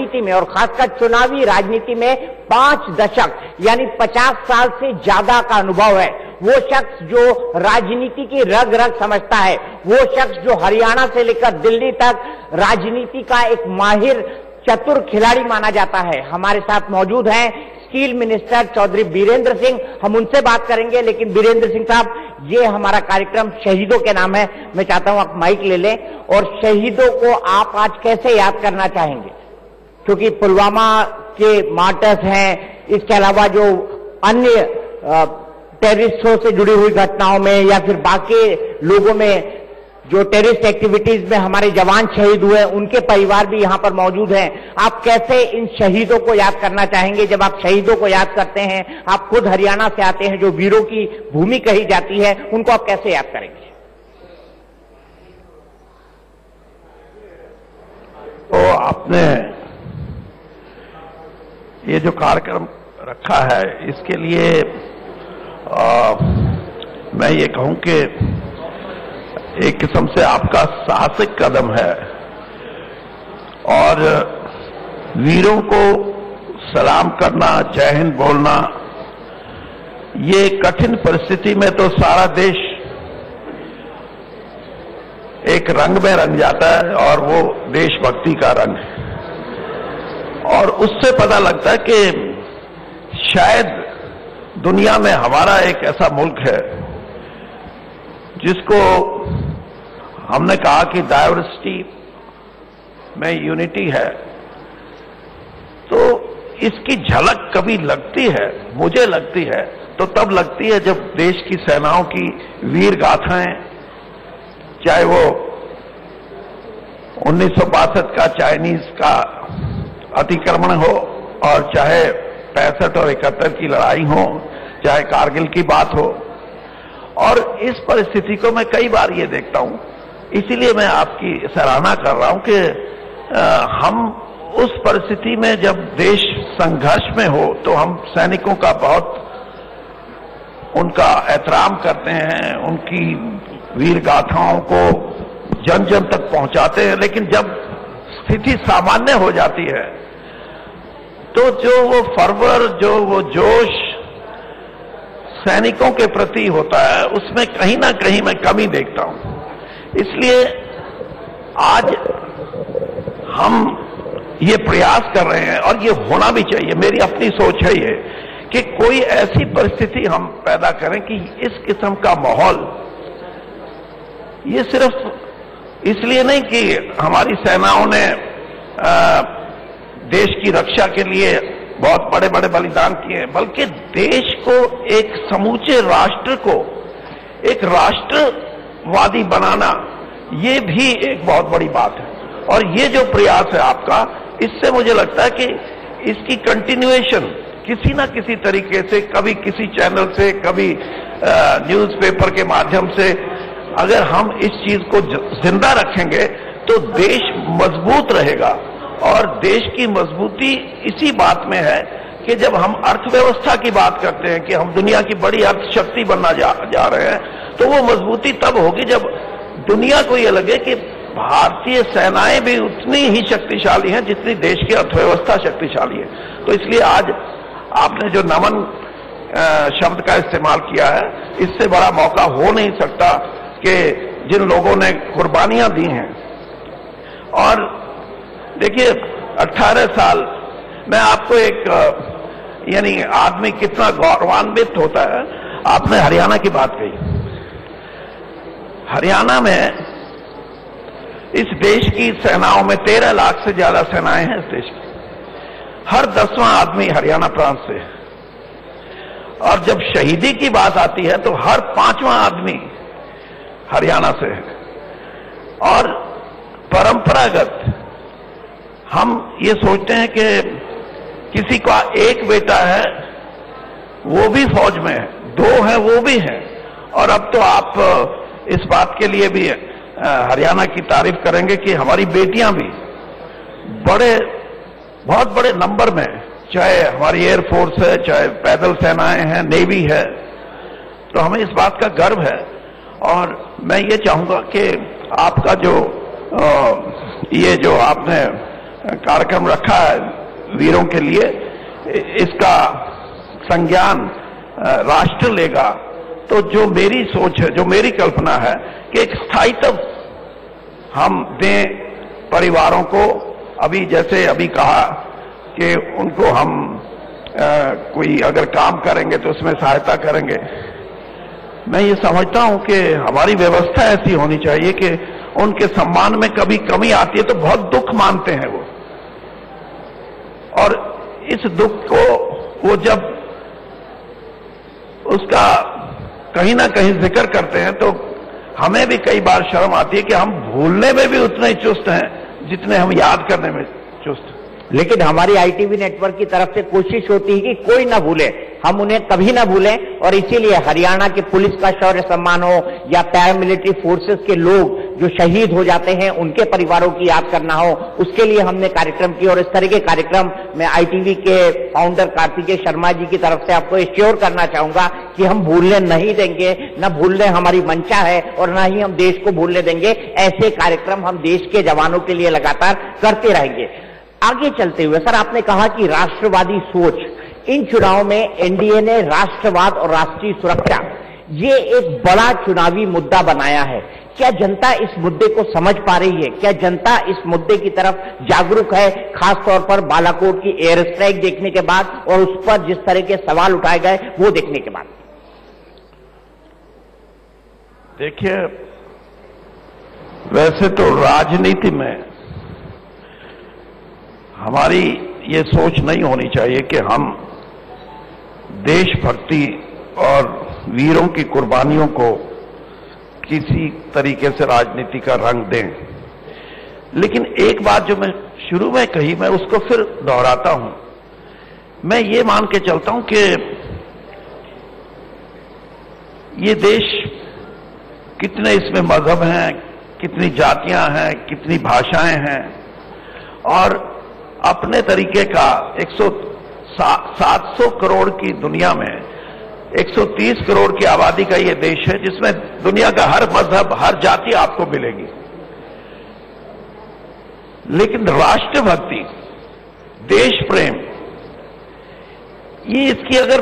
राजनीति में और खासकर चुनावी राजनीति में 5 दशक यानी 50 साल से ज्यादा का अनुभव है। वो शख्स जो राजनीति की रग रग समझता है, वो शख्स जो हरियाणा से लेकर दिल्ली तक राजनीति का एक माहिर चतुर खिलाड़ी माना जाता है, हमारे साथ मौजूद हैं स्टील मिनिस्टर चौधरी बीरेंद्र सिंह। हम उनसे बात करेंगे, लेकिन बीरेंद्र सिंह साहब, ये हमारा कार्यक्रम शहीदों के नाम है। मैं चाहता हूं आप माइक ले लें और शहीदों को आप आज कैसे याद करना चाहेंगे, क्योंकि पुलवामा के मार्टर्स हैं, इसके अलावा जो अन्य टेररिस्टों से जुड़ी हुई घटनाओं में या फिर बाकी लोगों में जो टेररिस्ट एक्टिविटीज में हमारे जवान शहीद हुए, उनके परिवार भी यहां पर मौजूद हैं। आप कैसे इन शहीदों को याद करना चाहेंगे? जब आप शहीदों को याद करते हैं, आप खुद हरियाणा से आते हैं जो वीरों की भूमि कही जाती है, उनको आप कैसे याद करेंगे? तो आपने ये जो कार्यक्रम रखा है, इसके लिए मैं ये कहूं कि एक किस्म से आपका साहसिक कदम है और वीरों को सलाम करना, जय हिंद बोलना, ये कठिन परिस्थिति में तो सारा देश एक रंग में रंग जाता है और वो देशभक्ति का रंग है। और उससे पता लगता है कि शायद दुनिया में हमारा एक ऐसा मुल्क है जिसको हमने कहा कि डाइवर्सिटी में यूनिटी है। तो इसकी झलक कभी लगती है, मुझे लगती है तो तब लगती है जब देश की सेनाओं की वीर गाथाएं, चाहे वो 1962 का चाइनीज का अतिक्रमण हो और चाहे 65 और 71 की लड़ाई हो, चाहे कारगिल की बात हो। और इस परिस्थिति को मैं कई बार ये देखता हूं, इसीलिए मैं आपकी सराहना कर रहा हूं कि हम उस परिस्थिति में जब देश संघर्ष में हो तो हम सैनिकों का बहुत उनका एहतराम करते हैं, उनकी वीर गाथाओं को जन जन तक पहुंचाते हैं। लेकिन जब स्थिति सामान्य हो जाती है तो जो वो फर्वर, जो वो जोश सैनिकों के प्रति होता है, उसमें कहीं ना कहीं मैं कमी देखता हूं। इसलिए आज हम ये प्रयास कर रहे हैं और ये होना भी चाहिए, मेरी अपनी सोच है ये कि कोई ऐसी परिस्थिति हम पैदा करें कि इस किस्म का माहौल, ये सिर्फ इसलिए नहीं कि हमारी सेनाओं ने देश की रक्षा के लिए बहुत बड़े बड़े बलिदान किए, बल्कि देश को, एक समूचे राष्ट्र को एक राष्ट्रवादी बनाना, ये भी एक बहुत बड़ी बात है। और ये जो प्रयास है आपका, इससे मुझे लगता है कि इसकी कंटिन्यूएशन किसी ना किसी तरीके से, कभी किसी चैनल से, कभी न्यूज़पेपर के माध्यम से, अगर हम इस चीज को जिंदा रखेंगे तो देश मजबूत रहेगा। और देश की मजबूती इसी बात में है कि जब हम अर्थव्यवस्था की बात करते हैं कि हम दुनिया की बड़ी अर्थशक्ति बनना जा रहे हैं, तो वो मजबूती तब होगी जब दुनिया को ये लगे कि भारतीय सेनाएं भी उतनी ही शक्तिशाली हैं जितनी देश की अर्थव्यवस्था शक्तिशाली है। तो इसलिए आज आपने जो नमन शब्द का इस्तेमाल किया है, इससे बड़ा मौका हो नहीं सकता कि जिन लोगों ने कुर्बानियां दी हैं। और देखिए 18 साल में आपको एक यानी आदमी कितना गौरवान्वित होता है। आपने हरियाणा की बात कही, हरियाणा में इस देश की सेनाओं में 13 लाख से ज्यादा सेनाएं हैं इस देश की। हर 10वां आदमी हरियाणा प्रांत से है। और जब शहीदी की बात आती है तो हर 5वां आदमी हरियाणा से है। और परंपरागत हम ये सोचते हैं कि किसी का एक बेटा है वो भी फौज में है, 2 है वो भी है। और अब तो आप इस बात के लिए भी हरियाणा की तारीफ करेंगे कि हमारी बेटियां भी बहुत बड़े नंबर में, चाहे हमारी एयरफोर्स है, चाहे पैदल सेनाएं हैं, नेवी है, तो हमें इस बात का गर्व है। और मैं ये चाहूंगा कि आपका जो ये जो आपने कार्यक्रम रखा है वीरों के लिए, इसका संज्ञान राष्ट्र लेगा, तो जो मेरी सोच है, जो मेरी कल्पना है कि एक स्थायित्व हम दें परिवारों को। अभी जैसे अभी कहा कि उनको हम कोई अगर काम करेंगे तो उसमें सहायता करेंगे। मैं ये समझता हूं कि हमारी व्यवस्था ऐसी होनी चाहिए कि उनके सम्मान में कभी कमी आती है तो बहुत दुख मानते हैं वो, और इस दुख को वो जब उसका कहीं ना कहीं जिक्र करते हैं तो हमें भी कई बार शर्म आती है कि हम भूलने में भी उतने ही चुस्त हैं जितने हम याद करने में चुस्त हैं। लेकिन हमारी आईटीवी नेटवर्क की तरफ से कोशिश होती है कि कोई ना भूले, हम उन्हें कभी ना भूलें, और इसीलिए हरियाणा की पुलिस का शौर्य सम्मान हो या पैरामिलिट्री फोर्सेस के लोग जो शहीद हो जाते हैं उनके परिवारों की याद करना हो, उसके लिए हमने कार्यक्रम किया। और इस तरह के कार्यक्रम मैं आईटीवी के फाउंडर कार्तिकेय शर्मा जी की तरफ से आपको एश्योर करना चाहूंगा कि हम भूलने नहीं देंगे, न भूलने हमारी मंशा है और न ही हम देश को भूलने देंगे। ऐसे कार्यक्रम हम देश के जवानों के लिए लगातार करते रहेंगे। आगे चलते हुए सर, आपने कहा कि राष्ट्रवादी सोच, इन चुनाव में एनडीए ने राष्ट्रवाद और राष्ट्रीय सुरक्षा ये एक बड़ा चुनावी मुद्दा बनाया है। क्या जनता इस मुद्दे को समझ पा रही है? क्या जनता इस मुद्दे की तरफ जागरूक है, खासतौर पर बालाकोट की एयर स्ट्राइक देखने के बाद और उस पर जिस तरह के सवाल उठाए गए वो देखने के बाद? देखिए, वैसे तो राजनीति में हमारी ये सोच नहीं होनी चाहिए कि हम देशभक्ति और वीरों की कुर्बानियों को किसी तरीके से राजनीति का रंग दें। लेकिन एक बात जो मैं शुरू में कही, मैं उसको फिर दोहराता हूं। मैं ये मान के चलता हूं कि ये देश, कितने इसमें मजहब हैं, कितनी जातियां हैं, कितनी भाषाएं हैं, और अपने तरीके का 700 करोड़ की दुनिया में 130 करोड़ की आबादी का यह देश है जिसमें दुनिया का हर मजहब, हर जाति आपको मिलेगी। लेकिन राष्ट्रभक्ति, देश प्रेम, ये इसकी अगर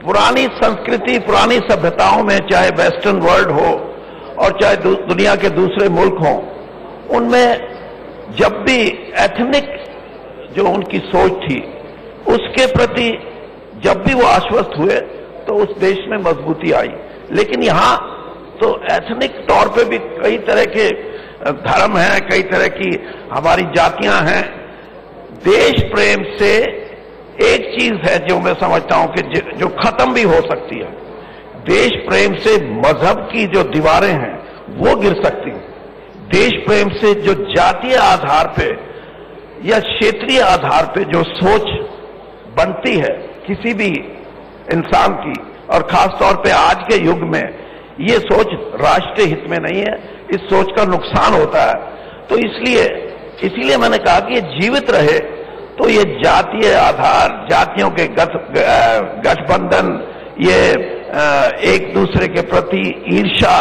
पुरानी संस्कृति, पुरानी सभ्यताओं में, चाहे वेस्टर्न वर्ल्ड हो और चाहे दुनिया के दूसरे मुल्क हों, उनमें जब भी एथनिक जो उनकी सोच थी उसके प्रति जब भी वो आश्वस्त हुए तो उस देश में मजबूती आई। लेकिन यहां तो एथनिक तौर पे भी कई तरह के धर्म हैं, कई तरह की हमारी जातियां हैं। देश प्रेम से एक चीज है जो मैं समझता हूं कि जो खत्म भी हो सकती है, देश प्रेम से मजहब की जो दीवारें हैं वो गिर सकती हैं। देश प्रेम से जो जातीय आधार पे या क्षेत्रीय आधार पे जो सोच बनती है किसी भी इंसान की, और खास तौर पे आज के युग में ये सोच राष्ट्रीय हित में नहीं है, इस सोच का नुकसान होता है। तो इसलिए मैंने कहा कि ये जीवित रहे तो ये जातीय आधार, जातियों के गठबंधन, ये एक दूसरे के प्रति ईर्ष्या,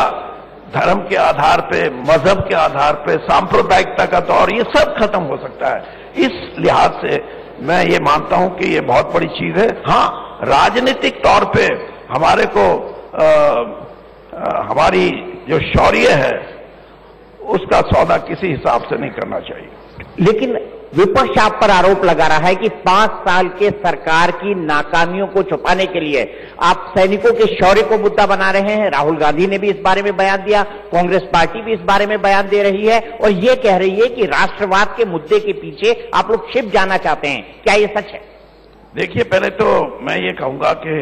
धर्म के आधार पे, मजहब के आधार पे, सांप्रदायिकता का दौर, ये सब खत्म हो सकता है। इस लिहाज से मैं ये मानता हूं कि ये बहुत बड़ी चीज है। हां, राजनीतिक तौर पे हमारे को हमारी जो शौर्य है उसका सौदा किसी हिसाब से नहीं करना चाहिए। लेकिन विपक्ष आप पर आरोप लगा रहा है कि 5 साल के सरकार की नाकामियों को छुपाने के लिए आप सैनिकों के शौर्य को मुद्दा बना रहे हैं। राहुल गांधी ने भी इस बारे में बयान दिया, कांग्रेस पार्टी भी इस बारे में बयान दे रही है और ये कह रही है कि राष्ट्रवाद के मुद्दे के पीछे आप लोग छिप जाना चाहते हैं। क्या ये सच है? देखिए, पहले तो मैं ये कहूंगा कि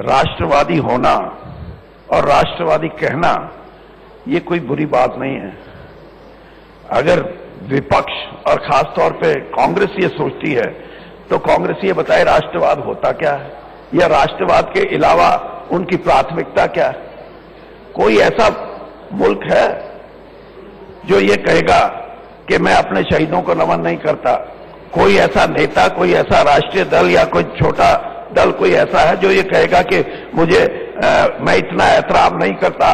राष्ट्रवादी होना और राष्ट्रवादी कहना ये कोई बुरी बात नहीं है। अगर विपक्ष और खास तौर पे कांग्रेस ये सोचती है तो कांग्रेस ये बताए राष्ट्रवाद होता क्या है, या राष्ट्रवाद के अलावा उनकी प्राथमिकता क्या है। कोई ऐसा मुल्क है जो ये कहेगा कि मैं अपने शहीदों को नमन नहीं करता? कोई ऐसा नेता, कोई ऐसा राष्ट्रीय दल या कोई छोटा दल कोई ऐसा है जो ये कहेगा कि मैं इतना एहतराम नहीं करता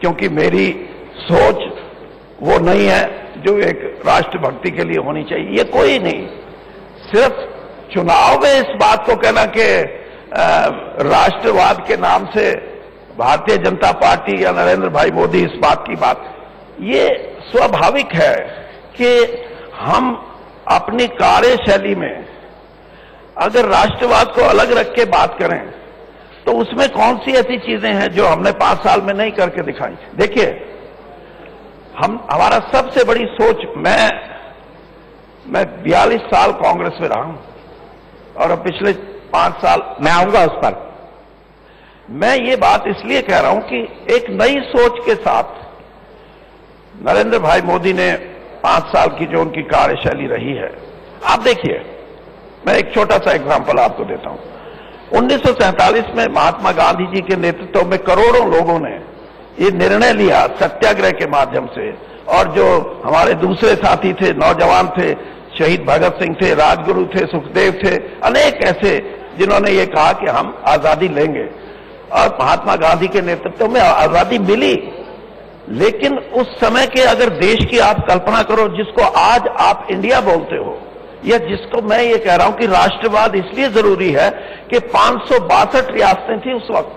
क्योंकि मेरी सोच वो नहीं है जो एक राष्ट्रभक्ति के लिए होनी चाहिए, ये कोई नहीं। सिर्फ चुनाव में इस बात को कहना कि राष्ट्रवाद के नाम से भारतीय जनता पार्टी या नरेंद्र भाई मोदी इस बात की बात, ये स्वाभाविक है कि हम अपनी कार्यशैली में अगर राष्ट्रवाद को अलग रख के बात करें तो उसमें कौन सी ऐसी चीजें हैं जो हमने 5 साल में नहीं करके दिखाई। देखिए, हमारा सबसे बड़ी सोच, मैं 42 साल कांग्रेस में रहा हूं और अब पिछले 5 साल, मैं आऊंगा उस पर। मैं ये बात इसलिए कह रहा हूं कि एक नई सोच के साथ नरेंद्र भाई मोदी ने 5 साल की जो उनकी कार्यशैली रही है, आप देखिए, मैं एक छोटा सा एग्जांपल आपको देता हूं। 1947 में महात्मा गांधी जी के नेतृत्व में करोड़ों लोगों ने ये निर्णय लिया सत्याग्रह के माध्यम से, और जो हमारे दूसरे साथी थे, नौजवान थे, शहीद भगत सिंह थे, राजगुरु थे, सुखदेव थे, अनेक ऐसे जिन्होंने ये कहा कि हम आजादी लेंगे, और महात्मा गांधी के नेतृत्व में आजादी मिली। लेकिन उस समय के अगर देश की आप कल्पना करो, जिसको आज आप इंडिया बोलते हो, या जिसको मैं ये कह रहा हूं कि राष्ट्रवाद इसलिए जरूरी है कि 562 रियासतें थी उस वक्त,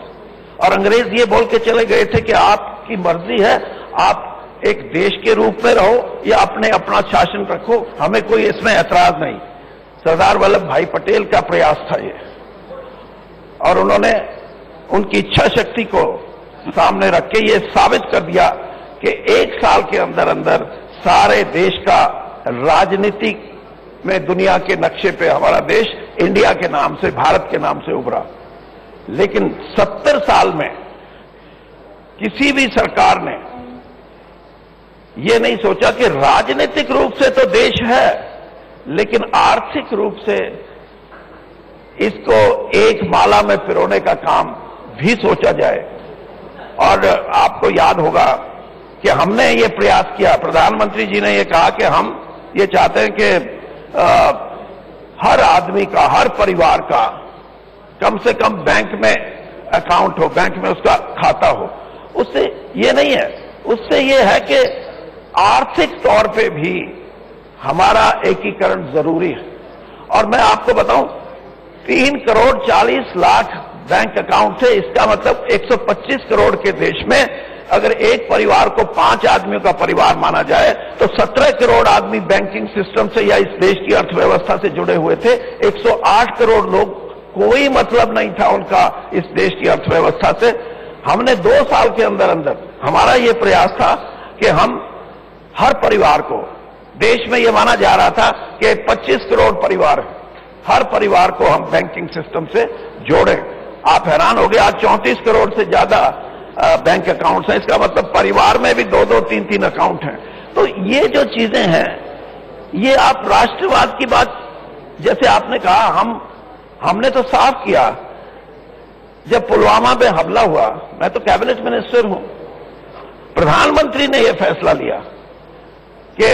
और अंग्रेज ये बोल के चले गए थे कि आपकी मर्जी है, आप एक देश के रूप में रहो या अपना शासन रखो, हमें कोई इसमें ऐतराज नहीं। सरदार वल्लभ भाई पटेल का प्रयास था ये, और उन्होंने उनकी इच्छा शक्ति को सामने रख के ये साबित कर दिया कि 1 साल के अंदर अंदर सारे देश का राजनीतिक में दुनिया के नक्शे पे हमारा देश इंडिया के नाम से, भारत के नाम से उभरा। लेकिन 70 साल में किसी भी सरकार ने ये नहीं सोचा कि राजनीतिक रूप से तो देश है, लेकिन आर्थिक रूप से इसको एक माला में पिरोने का काम भी सोचा जाए। और आपको याद होगा कि हमने ये प्रयास किया, प्रधानमंत्री जी ने ये कहा कि हम ये चाहते हैं कि हर आदमी का, हर परिवार का कम से कम बैंक में अकाउंट हो, बैंक में उसका खाता हो। उससे ये नहीं है, उससे ये है कि आर्थिक तौर पे भी हमारा एकीकरण जरूरी है। और मैं आपको बताऊं, 3 करोड़ 40 लाख बैंक अकाउंट थे, इसका मतलब 125 करोड़ के देश में अगर एक परिवार को 5 आदमियों का परिवार माना जाए तो 17 करोड़ आदमी बैंकिंग सिस्टम से या इस देश की अर्थव्यवस्था से जुड़े हुए थे। 108 करोड़ लोग, कोई मतलब नहीं था उनका इस देश की अर्थव्यवस्था से। हमने 2 साल के अंदर अंदर, हमारा ये प्रयास था कि हम हर परिवार को, देश में ये माना जा रहा था कि 25 करोड़ परिवार, हर परिवार को हम बैंकिंग सिस्टम से जोड़ें। आप हैरान हो गए, आज 34 करोड़ से ज्यादा बैंक अकाउंट्स हैं, इसका मतलब परिवार में भी 2-2, 3-3 अकाउंट हैं। तो ये जो चीजें हैं, ये आप राष्ट्रवाद की बात, जैसे आपने कहा, हमने तो साफ किया। जब पुलवामा में हमला हुआ, मैं तो कैबिनेट मिनिस्टर हूं, प्रधानमंत्री ने यह फैसला लिया कि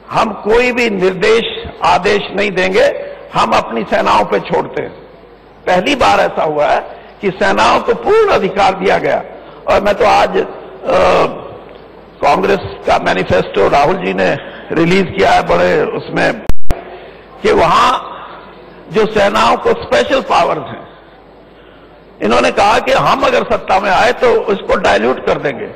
हम कोई भी निर्देश, आदेश नहीं देंगे, हम अपनी सेनाओं पे छोड़ते हैं। पहली बार ऐसा हुआ है कि सेनाओं को पूर्ण अधिकार दिया गया। और मैं तो आज कांग्रेस का मैनिफेस्टो राहुल जी ने रिलीज किया है बड़े उसमें, कि वहां जो सेनाओं को स्पेशल पावर्स हैं, इन्होंने कहा कि हम अगर सत्ता में आए तो उसको डाइल्यूट कर देंगे।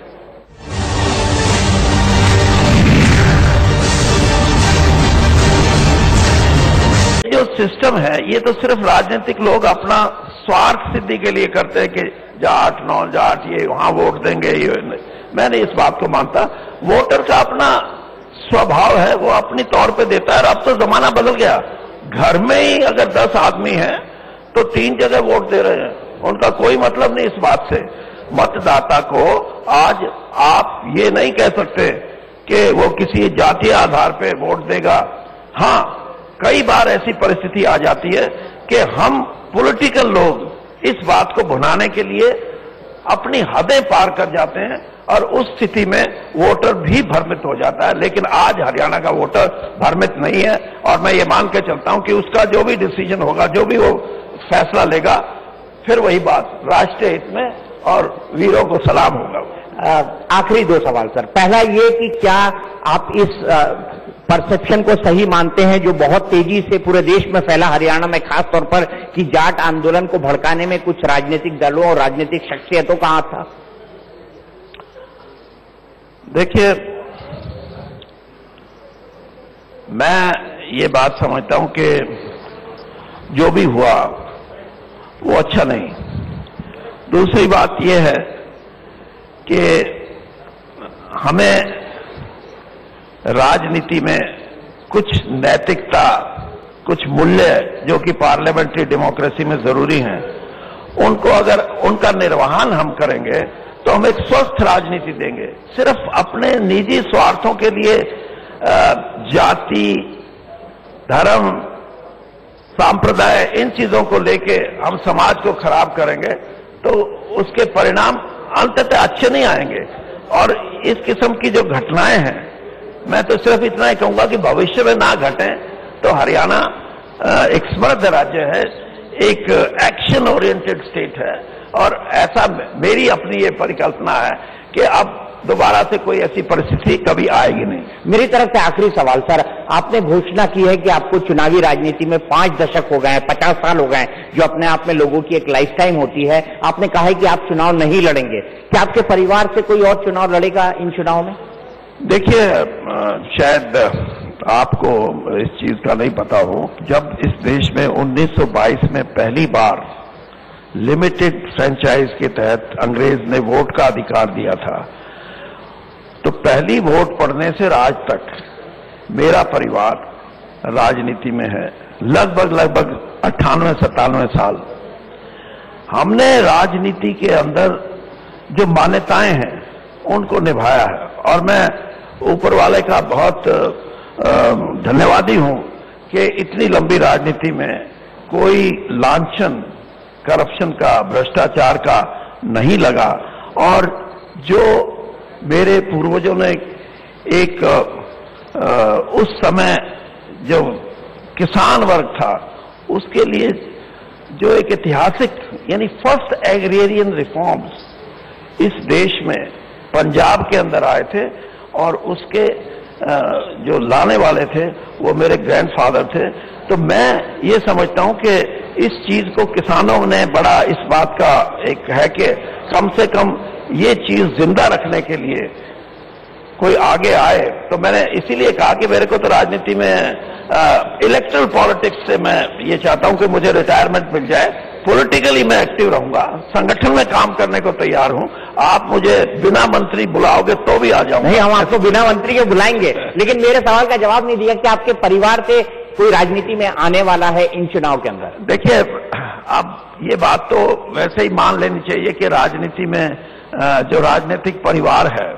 जो सिस्टम है, ये तो सिर्फ राजनीतिक लोग अपना स्वार्थ सिद्धि के लिए करते हैं कि जाट, नौ जाट, ये वहां वोट देंगे, ये मैं नहीं इस बात को मानता। वोटर का अपना स्वभाव है, वो अपनी तौर पे देता है। और अब तो जमाना बदल गया, घर में ही अगर 10 आदमी हैं तो 3 जगह वोट दे रहे हैं, उनका कोई मतलब नहीं इस बात से। मतदाता को आज आप ये नहीं कह सकते कि वो किसी जातीय आधार पे वोट देगा। हां, कई बार ऐसी परिस्थिति आ जाती है कि हम पॉलिटिकल लोग इस बात को भुनाने के लिए अपनी हदें पार कर जाते हैं, और उस स्थिति में वोटर भी भ्रमित हो जाता है। लेकिन आज हरियाणा का वोटर भ्रमित नहीं है, और मैं ये मान के चलता हूं कि उसका जो भी डिसीजन होगा, जो भी वो फैसला लेगा, फिर वही बात राष्ट्रीय हित में और वीरों को सलाम होगा। आखिरी दो सवाल सर। पहला ये कि क्या आप इस परसेप्शन को सही मानते हैं जो बहुत तेजी से पूरे देश में फैला, हरियाणा में खास तौर पर, कि जाट आंदोलन को भड़काने में कुछ राजनीतिक दलों और राजनीतिक शख्सियतों का हाथ था? देखिए, मैं ये बात समझता हूं कि जो भी हुआ वो अच्छा नहीं। दूसरी बात यह है कि हमें राजनीति में कुछ नैतिकता, कुछ मूल्य जो कि पार्लियामेंट्री डेमोक्रेसी में जरूरी हैं, उनको अगर उनका निर्वहन हम करेंगे तो हम एक स्वस्थ राजनीति देंगे। सिर्फ अपने निजी स्वार्थों के लिए जाति, धर्म, सांप्रदाय, इन चीजों को लेके हम समाज को खराब करेंगे तो उसके परिणाम अंततः अच्छे नहीं आएंगे। और इस किस्म की जो घटनाएं हैं, मैं तो सिर्फ इतना ही कहूंगा कि भविष्य में ना घटें। तो हरियाणा एक समृद्ध राज्य है, एक एक्शन ओरिएंटेड स्टेट है, और ऐसा मेरी अपनी ये परिकल्पना है कि अब दोबारा से कोई ऐसी परिस्थिति कभी आएगी नहीं। मेरी तरफ से आखिरी सवाल सर, आपने घोषणा की है कि आपको चुनावी राजनीति में 5 दशक हो गए हैं, 50 साल हो गए हैं, जो अपने आप में लोगों की एक लाइफ टाइम होती है। आपने कहा है कि आप चुनाव नहीं लड़ेंगे। क्या आपके परिवार से कोई और चुनाव लड़ेगा इन चुनाव में? देखिए, शायद आपको इस चीज का नहीं पता हो, जब इस देश में 1922 में पहली बार लिमिटेड फ्रेंचाइज के तहत अंग्रेज ने वोट का अधिकार दिया था, तो पहली वोट पड़ने से आज तक मेरा परिवार राजनीति में है, लगभग 98-97 साल। हमने राजनीति के अंदर जो मान्यताएं हैं उनको निभाया है, और मैं ऊपर वाले का बहुत धन्यवादी हूं कि इतनी लंबी राजनीति में कोई लांछन, करप्शन का, भ्रष्टाचार का नहीं लगा। और जो मेरे पूर्वजों ने एक उस समय जो किसान वर्ग था उसके लिए जो एक ऐतिहासिक, यानी फर्स्ट एग्रेरियन रिफॉर्म्स इस देश में पंजाब के अंदर आए थे, और उसके जो लाने वाले थे वो मेरे ग्रैंडफादर थे। तो मैं ये समझता हूं कि इस चीज को किसानों ने बड़ा, इस बात का एक है कि कम से कम ये चीज जिंदा रखने के लिए कोई आगे आए। तो मैंने इसीलिए कहा कि मेरे को तो राजनीति में इलेक्टरल पॉलिटिक्स से मैं ये चाहता हूं कि मुझे रिटायरमेंट मिल जाए। पॉलिटिकली मैं एक्टिव रहूंगा, संगठन में काम करने को तैयार हूं। आप मुझे बिना मंत्री बुलाओगे तो भी आ जाऊंगा। नहीं, हम आपको बिना मंत्री के बुलाएंगे, लेकिन मेरे सवाल का जवाब नहीं दिया कि आपके परिवार से कोई राजनीति में आने वाला है इन चुनाव के अंदर। देखिए, अब ये बात तो वैसे ही मान लेनी चाहिए कि राजनीति में जो राजनीतिक परिवार है,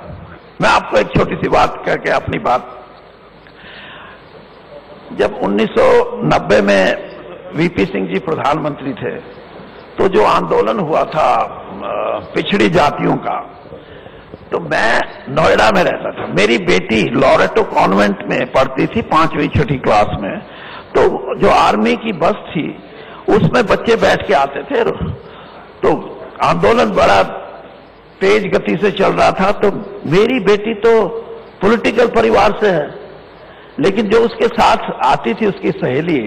मैं आपको एक छोटी सी बात करके अपनी बात, जब 1990 में वीपी सिंह जी प्रधानमंत्री थे तो जो आंदोलन हुआ था पिछड़ी जातियों का, तो मैं नोएडा में रहता था। मेरी बेटी लॉरेटो कॉन्वेंट में पढ़ती थी 5वीं-6ठी क्लास में। तो जो आर्मी की बस थी उसमें बच्चे बैठ के आते थे, तो आंदोलन बड़ा तेज गति से चल रहा था। तो मेरी बेटी तो पॉलिटिकल परिवार से है, लेकिन जो उसके साथ आती थी उसकी सहेली,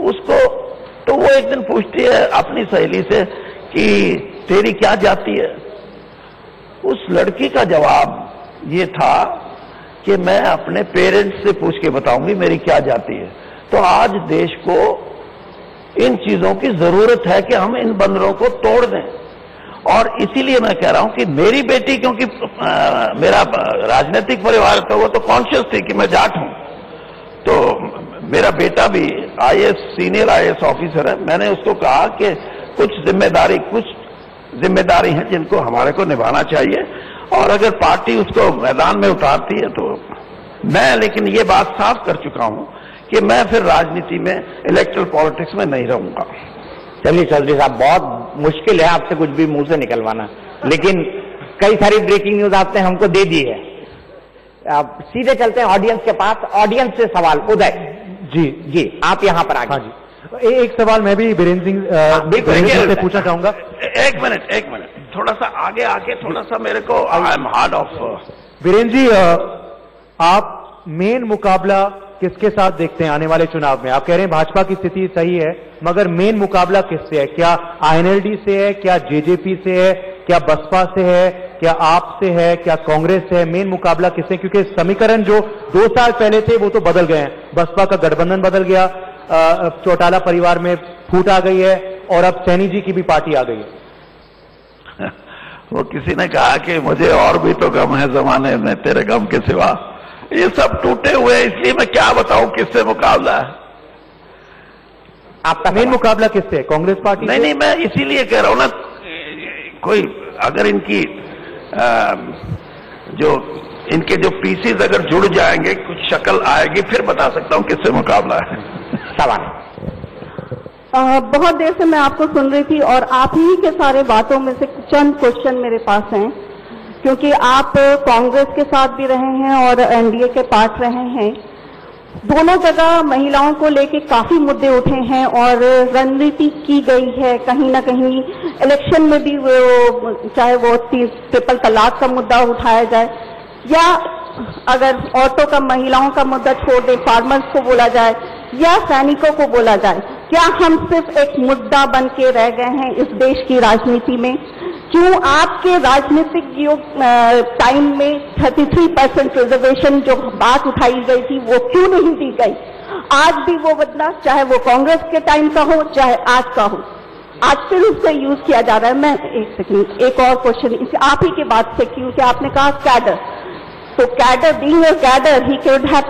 उसको तो वो एक दिन पूछती है अपनी सहेली से कि तेरी क्या जाति है। उस लड़की का जवाब ये था कि मैं अपने पेरेंट्स से पूछ के बताऊंगी मेरी क्या जाति है। तो आज देश को इन चीजों की जरूरत है कि हम इन बंदरों को तोड़ दें। और इसीलिए मैं कह रहा हूं कि मेरी बेटी, क्योंकि मेरा राजनीतिक परिवार था, वो तो कॉन्शियस थी कि मैं जाट हूं, तो मेरा बेटा भी आईएएस, सीनियर आईएएस ऑफिसर है। मैंने उसको कहा कि कुछ जिम्मेदारी है जिनको हमारे को निभाना चाहिए, और अगर पार्टी उसको मैदान में उतारती है तो मैं, लेकिन ये बात साफ कर चुका हूं कि मैं फिर राजनीति में, इलेक्टरल पॉलिटिक्स में नहीं रहूंगा। चलिए चौधरी साहब, बहुत मुश्किल है आपसे कुछ भी मुंह से निकलवाना, लेकिन कई सारी ब्रेकिंग न्यूज आपने हमको दे दी है। आप सीधे चलते हैं ऑडियंस के पास। ऑडियंस से सवाल, उदय जी आप यहां पर आगे। हाँ जी, एक सवाल मैं भी बीरेंद्र सिंह से पूछना चाहूंगा। एक मिनट थोड़ा सा आगे आके थोड़ा सा मेरे को I am hard of. Virendra ji, आप मेन मुकाबला किसके साथ देखते हैं आने वाले चुनाव में? आप कह रहे हैं भाजपा की स्थिति सही है, मगर मेन मुकाबला किससे है? क्या आईएनएलडी से है, क्या जेजेपी से है, क्या बसपा से है, क्या आप से है, क्या कांग्रेस से है? मेन मुकाबला किससे? क्योंकि समीकरण जो 2 साल पहले थे वो तो बदल गए हैं। बसपा का गठबंधन बदल गया, चौटाला परिवार में फूट आ गई है और अब सैनी जी की भी पार्टी आ गई है। वो किसी ने कहा कि मुझे और भी तो गम है जमाने में तेरे गम के सिवा। ये सब टूटे हुए, इसलिए मैं क्या बताऊं किससे मुकाबला है। आपका मेन मुकाबला किससे है? कांग्रेस पार्टी? नहीं, मैं इसीलिए कह रहा हूं ना, कोई अगर इनकी इनके जो पीसीज अगर जुड़ जाएंगे, कुछ शक्ल आएगी, फिर बता सकता हूं किससे मुकाबला है। सवाल बहुत देर से मैं आपको सुन रही थी और आप ही के सारे बातों में से चंद क्वेश्चन मेरे पास हैं, क्योंकि आप कांग्रेस के साथ भी रहे हैं और एनडीए के पार्ट रहे हैं। दोनों जगह महिलाओं को लेके काफी मुद्दे उठे हैं और रणनीति की गई है। कहीं ना कहीं इलेक्शन में भी वो, चाहे वो ट्रिपल तलाक का मुद्दा उठाया जाए या अगर औरतों का, महिलाओं का मुद्दा छोड़ दे, फार्मर्स को बोला जाए या सैनिकों को बोला जाए, क्या हम सिर्फ एक मुद्दा बन के रह गए हैं इस देश की राजनीति में? क्यों आपके राजनीतिक टाइम में 33% रिजर्वेशन जो बात उठाई गई थी वो क्यों नहीं दी गई? आज भी वो बदला, चाहे वो कांग्रेस के टाइम का हो चाहे आज का हो, आज फिर उसका यूज किया जा रहा है। मैं एक सेकंड, एक और क्वेश्चन आप ही के बात से, क्योंकि आपने कहा कैडर, तो cadre, being a cadre, he could have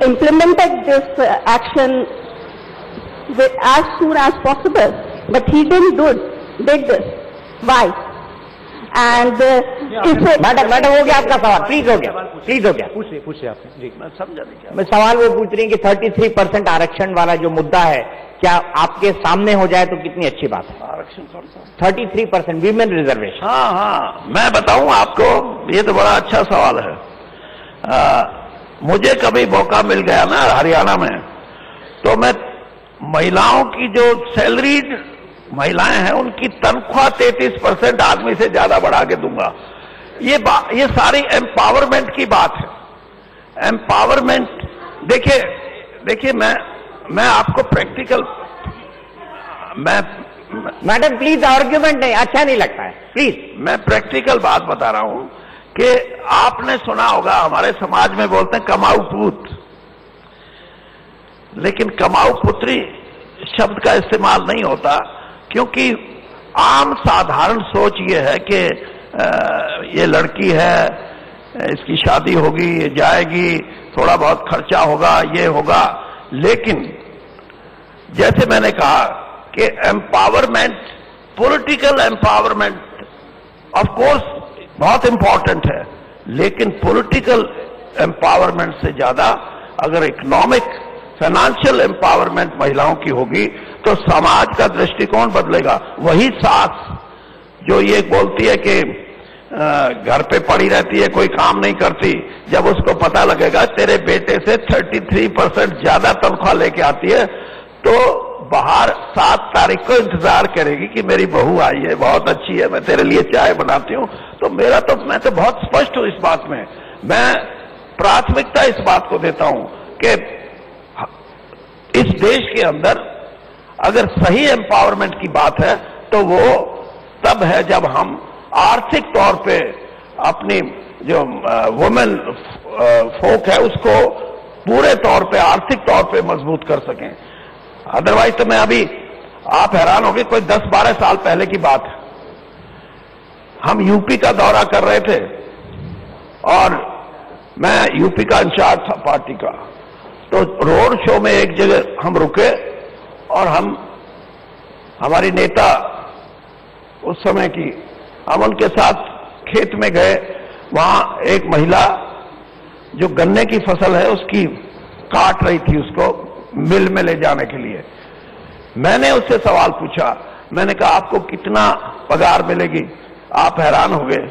implemented this action as soon as possible, but he did this. Why? And madam हो गया आपका सवाल, प्लीज हो गया। पूछिए आपने जी। मैं समझा नहीं क्या। मैं सवाल वो पूछ रही हैं कि 33% आरक्षण वाला जो मुद्दा है, क्या आपके सामने हो जाए तो कितनी अच्छी बात है? आरक्षण कौन सा? 33% वीमेन रिजर्वेशन। हाँ, मैं बताऊं आपको, ये तो बड़ा अच्छा सवाल है। मुझे कभी मौका मिल गया ना हरियाणा में, तो मैं महिलाओं की जो सैलरीड महिलाएं हैं उनकी तनख्वाह 33% आदमी से ज्यादा बढ़ा के दूंगा। ये सारी एम्पावरमेंट की बात है। एम्पावरमेंट, देखिए मैं आपको प्रैक्टिकल, मैडम प्लीज आर्ग्यूमेंट नहीं, अच्छा नहीं लगता है, प्लीज। मैं प्रैक्टिकल बात बता रहा हूं कि आपने सुना होगा हमारे समाज में बोलते हैं कमाऊ पूत, लेकिन कमाऊ पुत्री शब्द का इस्तेमाल नहीं होता, क्योंकि आम साधारण सोच ये है कि ये लड़की है, इसकी शादी होगी, ये जाएगी, थोड़ा बहुत खर्चा होगा, ये होगा। लेकिन जैसे मैंने कहा कि empowerment, political empowerment of course बहुत इंपॉर्टेंट है, लेकिन पॉलिटिकल एम्पावरमेंट से ज्यादा अगर इकोनॉमिक, फाइनेंशियल एम्पावरमेंट महिलाओं की होगी तो समाज का दृष्टिकोण बदलेगा। वही सास जो ये बोलती है कि घर पे पड़ी रहती है, कोई काम नहीं करती, जब उसको पता लगेगा तेरे बेटे से 33% ज्यादा तनख्वाह लेके आती है, तो बाहर 7 तारीख को इंतजार करेगी कि मेरी बहू आई है, बहुत अच्छी है, मैं तेरे लिए चाय बनाती हूं। तो मैं तो बहुत स्पष्ट हूं इस बात में। मैं प्राथमिकता इस बात को देता हूं कि इस देश के अंदर अगर सही एम्पावरमेंट की बात है तो वो तब है जब हम आर्थिक तौर पे अपनी जो वुमेन फोक है उसको पूरे तौर पे, आर्थिक तौर पे मजबूत कर सकें। अदरवाइज तो मैं अभी, आप हैरान होंगे, कोई 10-12 साल पहले की बात है, हम यूपी का दौरा कर रहे थे और मैं यूपी का इंचार्ज था पार्टी का, तो रोड शो में एक जगह हम रुके और हमारी नेता उस समय की, हम उनके साथ खेत में गए। वहां एक महिला जो गन्ने की फसल है उसकी काट रही थी, उसको मिल में ले जाने के लिए। मैंने उससे सवाल पूछा, मैंने कहा आपको कितना पगार मिलेगी? आप हैरान हो गए।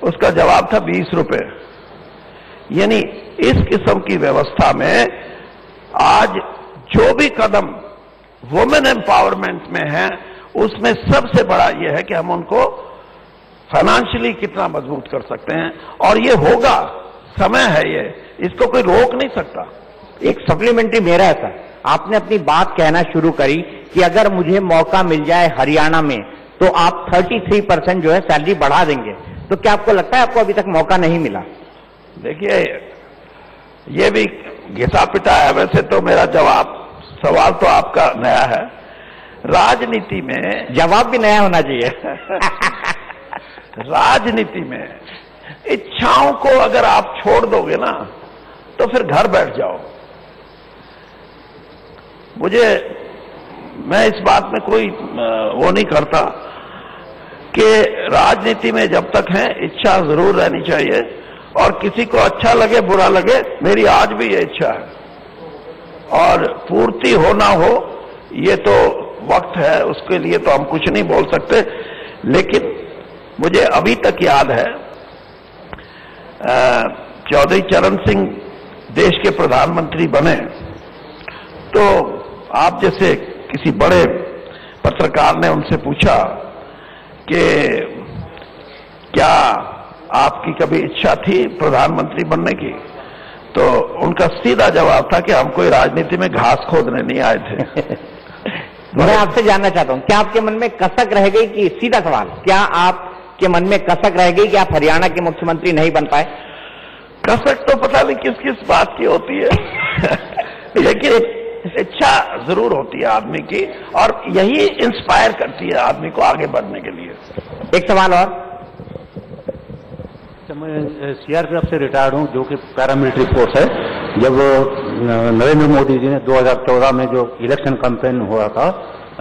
उसका जवाब था 20 रुपए। यानी इस किस्म की व्यवस्था में आज जो भी कदम वुमेन एम्पावरमेंट में है, उसमें सबसे बड़ा यह है कि हम उनको फाइनेंशियली कितना मजबूत कर सकते हैं, और ये होगा, समय है ये, इसको कोई रोक नहीं सकता। एक सप्लीमेंट्री मेरा है सर, आपने अपनी बात कहना शुरू करी कि अगर मुझे मौका मिल जाए हरियाणा में तो आप 33% जो है सैलरी बढ़ा देंगे, तो क्या आपको लगता है आपको अभी तक मौका नहीं मिला? देखिए, ये भी घिसा पिटा है। वैसे तो मेरा सवाल तो आपका नया है। राजनीति में जवाब भी नया होना चाहिए। राजनीति में इच्छाओं को अगर आप छोड़ दोगे ना, तो फिर घर बैठ जाओ। मैं इस बात में कोई वो नहीं करता कि राजनीति में जब तक है इच्छा जरूर रहनी चाहिए, और किसी को अच्छा लगे बुरा लगे, मेरी आज भी ये इच्छा है, और पूर्ति हो ना हो ये तो वक्त है, उसके लिए तो हम कुछ नहीं बोल सकते। लेकिन मुझे अभी तक याद है चौधरी चरण सिंह देश के प्रधानमंत्री बने तो आप जैसे किसी बड़े पत्रकार ने उनसे पूछा कि क्या आपकी कभी इच्छा थी प्रधानमंत्री बनने की, तो उनका सीधा जवाब था कि हम कोई राजनीति में घास खोदने नहीं आए थे। मैं आपसे जानना चाहता हूं, क्या आपके मन में कसक रह गई कि, सीधा सवाल, क्या आपके मन में कसक रह गई कि आप हरियाणा के मुख्यमंत्री नहीं बन पाए? कसक तो पता नहीं किस किस बात की होती है, लेकिन इच्छा जरूर होती है आदमी की, और यही इंस्पायर करती है आदमी को आगे बढ़ने के लिए। एक सवाल और। मैं सीआरपीएफ से रिटायर्ड हूं, जो कि पैरामिलिट्री फोर्स है। जब नरेंद्र मोदी जी ने 2014 में जो इलेक्शन कैंपेन हुआ था,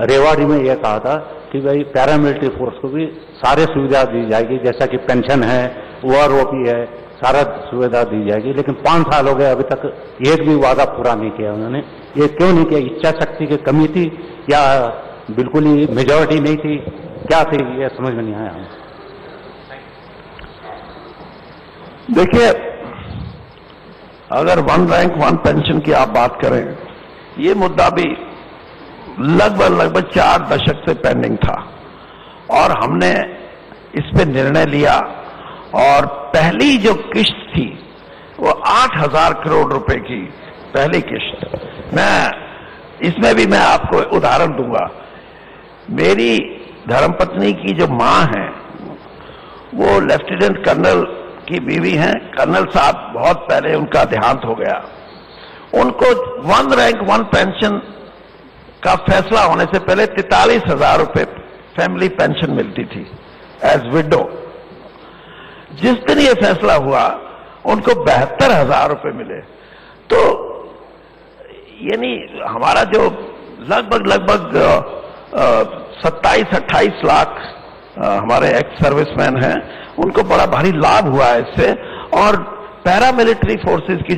रेवाड़ी में यह कहा था कि भाई पैरामिलिट्री फोर्स को भी सारे सुविधा दी जाएगी, जैसा कि पेंशन है, ओआरओपी है, सारा सुविधा दी जाएगी। लेकिन 5 साल हो गए, अभी तक एक भी वादा पूरा नहीं किया उन्होंने। ये क्यों नहीं किया? इच्छा शक्ति की कमी थी या बिल्कुल ही मेजॉरिटी नहीं थी, क्या थी, ये समझ में नहीं आया। देखिए, अगर 1 रैंक 1 पेंशन की आप बात करें, ये मुद्दा भी लगभग 4 दशक से पेंडिंग था, और हमने इस पे निर्णय लिया, और पहली जो किश्त थी वो 8,000 करोड़ रुपए की पहली किश्त। इसमें भी मैं आपको उदाहरण दूंगा। मेरी धर्मपत्नी की जो मां है वो लेफ्टिनेंट कर्नल की बीवी हैं। कर्नल साहब बहुत पहले उनका देहांत हो गया। उनको 1 रैंक 1 पेंशन का फैसला होने से पहले 43,000 रुपए फैमिली पेंशन मिलती थी एज विडो। जिस दिन ये फैसला हुआ उनको 72,000 रुपए मिले। तो यानी हमारा जो लगभग 27-28 लाख हमारे एक्स सर्विसमैन हैं, उनको बड़ा भारी लाभ हुआ है इससे। और पैरामिलिट्री फोर्सेस की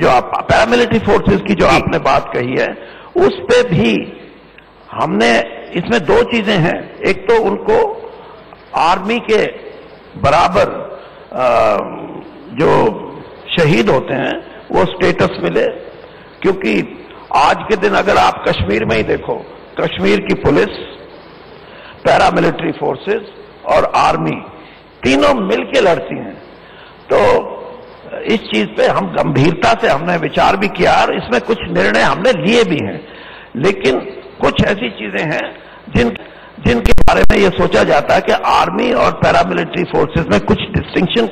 जो आपने बात कही है, उस पे भी हमने, इसमें 2 चीजें हैं। एक तो उनको आर्मी के बराबर जो शहीद होते हैं वो स्टेटस मिले, क्योंकि आज के दिन अगर आप कश्मीर में ही देखो, कश्मीर की पुलिस, पैरामिलिट्री फोर्सेस और आर्मी तीनों मिलकर लड़ती हैं। तो इस चीज पे हम गंभीरता से हमने विचार भी किया, और इसमें कुछ निर्णय हमने लिए भी हैं। लेकिन कुछ ऐसी चीजें हैं जिनके बारे में यह सोचा जाता है कि आर्मी और पैरामिलिट्री फोर्सेस में कुछ डिस्टिंक्शन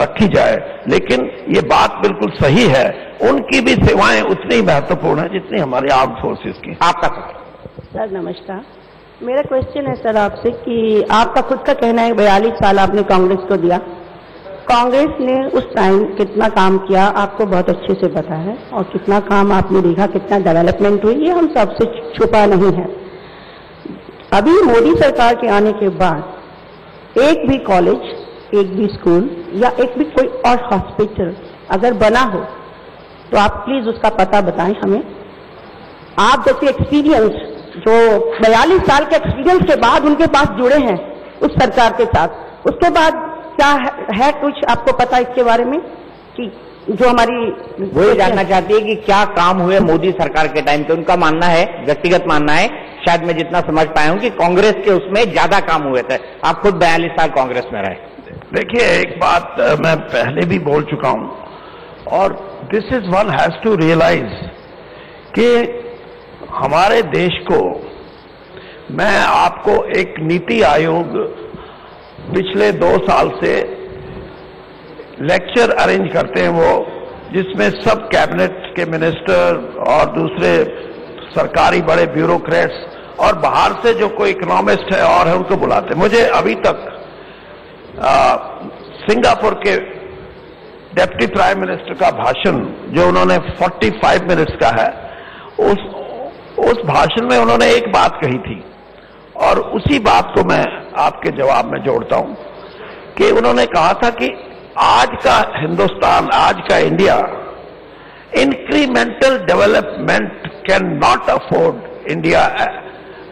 रखी जाए। लेकिन ये बात बिल्कुल सही है, उनकी भी सेवाएं उतनी महत्वपूर्ण है जितनी हमारी आर्म फोर्सेस की। आपका सर नमस्कार, मेरा क्वेश्चन है सर आपसे कि आपका खुद का कहना है 42 साल आपने कांग्रेस को दिया, कांग्रेस ने उस टाइम कितना काम किया आपको बहुत अच्छे से पता है, और कितना काम आपने देखा, कितना डेवलपमेंट हुई, ये हम सबसे छुपा नहीं है। अभी मोदी सरकार के आने के बाद एक भी कॉलेज, एक भी स्कूल या एक भी कोई और हॉस्पिटल अगर बना हो तो आप प्लीज उसका पता बताएं हमें। आप जैसे एक्सपीरियंस, जो 42 साल के एक्सपीरियंस के बाद उनके पास जुड़े हैं उस सरकार के साथ, उसके बाद क्या है कुछ आपको पता इसके बारे में कि जो हमारी वो ये जानना चाहती है कि क्या काम हुए मोदी सरकार के टाइम पे? उनका मानना है, व्यक्तिगत मानना है, शायद मैं जितना समझ पाया हूं कि कांग्रेस के उसमें ज्यादा काम हुए थे। आप खुद 42 साल कांग्रेस में रहे। देखिए, एक बात मैं पहले भी बोल चुका हूं, और this is one has to realise कि हमारे देश को, मैं आपको एक नीति आयोग पिछले 2 साल से लेक्चर अरेंज करते हैं वो, जिसमें सब कैबिनेट के मिनिस्टर और दूसरे सरकारी बड़े ब्यूरोक्रेट्स और बाहर से जो कोई इकोनॉमिस्ट है और है उनको बुलाते हैं। मुझे अभी तक सिंगापुर के डिप्टी प्राइम मिनिस्टर का भाषण जो उन्होंने 45 मिनट्स का है, उस भाषण में उन्होंने एक बात कही थी, और उसी बात को मैं आपके जवाब में जोड़ता हूं कि उन्होंने कहा था कि आज का हिंदुस्तान, आज का India incremental development can not afford India,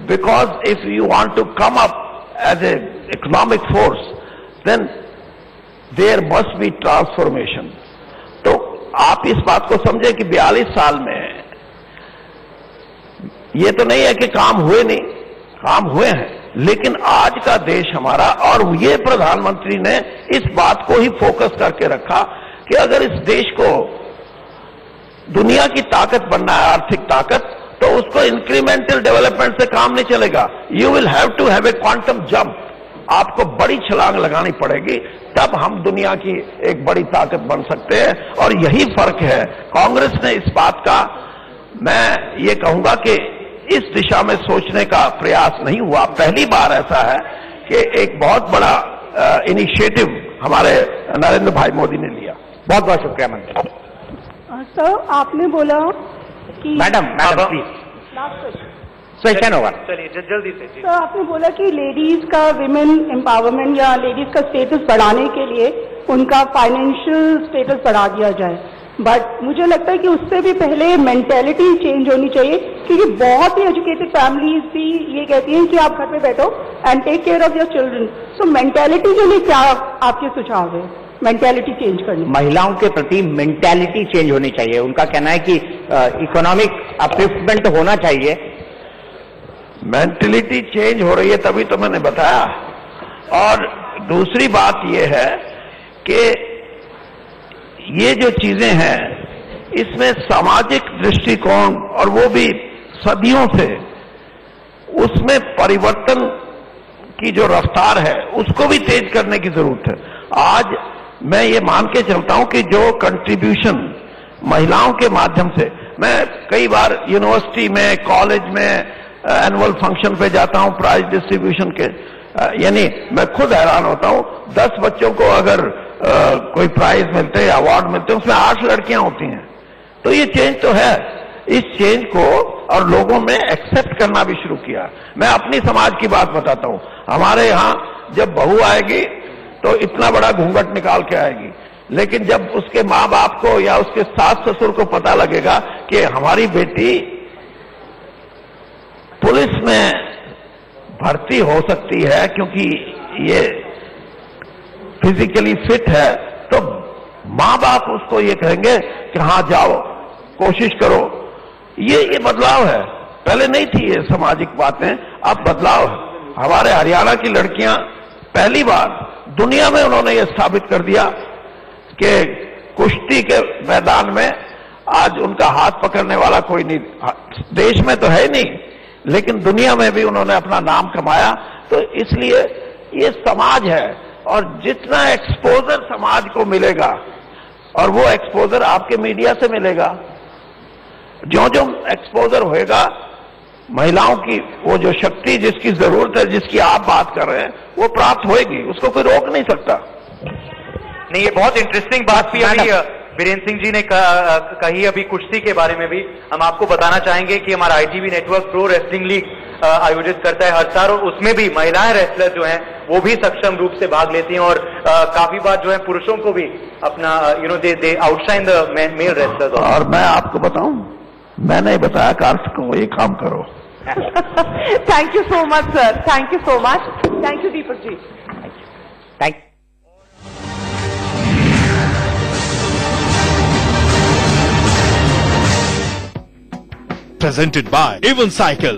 because if you want to come up as a economic force then there must be transformation. तो आप इस बात को समझे कि 42 साल में ये तो नहीं है कि काम हुए नहीं, काम हुए हैं, लेकिन आज का देश हमारा, और ये प्रधानमंत्री ने इस बात को ही फोकस करके रखा कि अगर इस देश को दुनिया की ताकत बनना है, आर्थिक ताकत, तो उसको इंक्रीमेंटल डेवलपमेंट से काम नहीं चलेगा। You will have to have a quantum jump, आपको बड़ी छलांग लगानी पड़ेगी, तब हम दुनिया की एक बड़ी ताकत बन सकते हैं। और यही फर्क है, कांग्रेस ने इस बात का, मैं ये कहूंगा कि इस दिशा में सोचने का प्रयास नहीं हुआ। पहली बार ऐसा है कि एक बहुत बड़ा इनिशिएटिव हमारे नरेंद्र भाई मोदी ने लिया। बहुत बहुत शुक्रिया मंत्री। सर, आपने बोला कि मैडम प्लीज क्वेश्चन होगा। चलिए जल्दी से। सर, आपने बोला कि लेडीज का विमेन एम्पावरमेंट या लेडीज का स्टेटस बढ़ाने के लिए उनका फाइनेंशियल स्टेटस बढ़ा दिया जाए, बट मुझे लगता है कि उससे भी पहले मेंटेलिटी चेंज होनी चाहिए, क्योंकि बहुत ही एजुकेटेड फैमिलीज भी ये कहती हैं कि आप घर पे बैठो and take care of your children. So mentality के लिए क्या आपके सुझाव है, मेंटेलिटी चेंज करनी? महिलाओं के प्रति मेंटेलिटी चेंज होनी चाहिए। उनका कहना है कि इकोनॉमिक अपलिफ्टमेंट होना चाहिए। मेंटेलिटी चेंज हो रही है, तभी तो मैंने बताया। और दूसरी बात यह है कि ये जो चीजें हैं, इसमें सामाजिक दृष्टिकोण, और वो भी सदियों से, उसमें परिवर्तन की जो रफ्तार है उसको भी तेज करने की जरूरत है। आज मैं ये मान के चलता हूं कि जो कंट्रीब्यूशन महिलाओं के माध्यम से, मैं कई बार यूनिवर्सिटी में, कॉलेज में एनुअल फंक्शन पे जाता हूं प्राइज डिस्ट्रीब्यूशन के, यानी मैं खुद हैरान होता हूं, 10 बच्चों को अगर कोई प्राइज मिलते हैं, अवार्ड मिलते हैं, उसमें 8 लड़कियां होती हैं। तो ये चेंज तो है। इस चेंज को और लोगों में एक्सेप्ट करना भी शुरू किया। मैं अपनी समाज की बात बताता हूं। हमारे यहां जब बहू आएगी तो इतना बड़ा घूंघट निकाल के आएगी, लेकिन जब उसके माँ बाप को या उसके सास ससुर को पता लगेगा कि हमारी बेटी पुलिस में भर्ती हो सकती है क्योंकि ये फिजिकली फिट है, तो माँ बाप उसको ये कहेंगे कि हाँ जाओ, कोशिश करो। ये बदलाव है। पहले नहीं थी ये सामाजिक बातें, अब बदलाव है। हमारे हरियाणा की लड़कियां पहली बार दुनिया में उन्होंने ये स्थापित कर दिया कि कुश्ती के मैदान में आज उनका हाथ पकड़ने वाला कोई नहीं, देश में तो है नहीं, लेकिन दुनिया में भी उन्होंने अपना नाम कमाया। तो इसलिए ये समाज है, और जितना एक्सपोजर समाज को मिलेगा, और वो एक्सपोजर आपके मीडिया से मिलेगा, जो जो एक्सपोजर होएगा, महिलाओं की वो जो शक्ति जिसकी जरूरत है, जिसकी आप बात कर रहे हैं, वो प्राप्त होएगी, उसको कोई रोक नहीं सकता। नहीं, ये बहुत इंटरेस्टिंग बात भी अभी वीरेंद्र सिंह जी ने कही अभी कुश्ती के बारे में भी। हम आपको बताना चाहेंगे कि हमारा ITV network pro wrestling league आयोजित करता है हर साल, और उसमें भी महिलाएं रेसलर जो हैं वो भी सक्षम रूप से भाग लेती हैं, और काफी बार जो है पुरुषों को भी अपना दे आउटशाइन द मेल रेसलर्स। और मैं आपको बताऊं, मैंने बताया कार्स को ये काम करो। Thank you so much sir, thank you so much, thank you Deepak ji, thank you. Presented by Avon Cycle.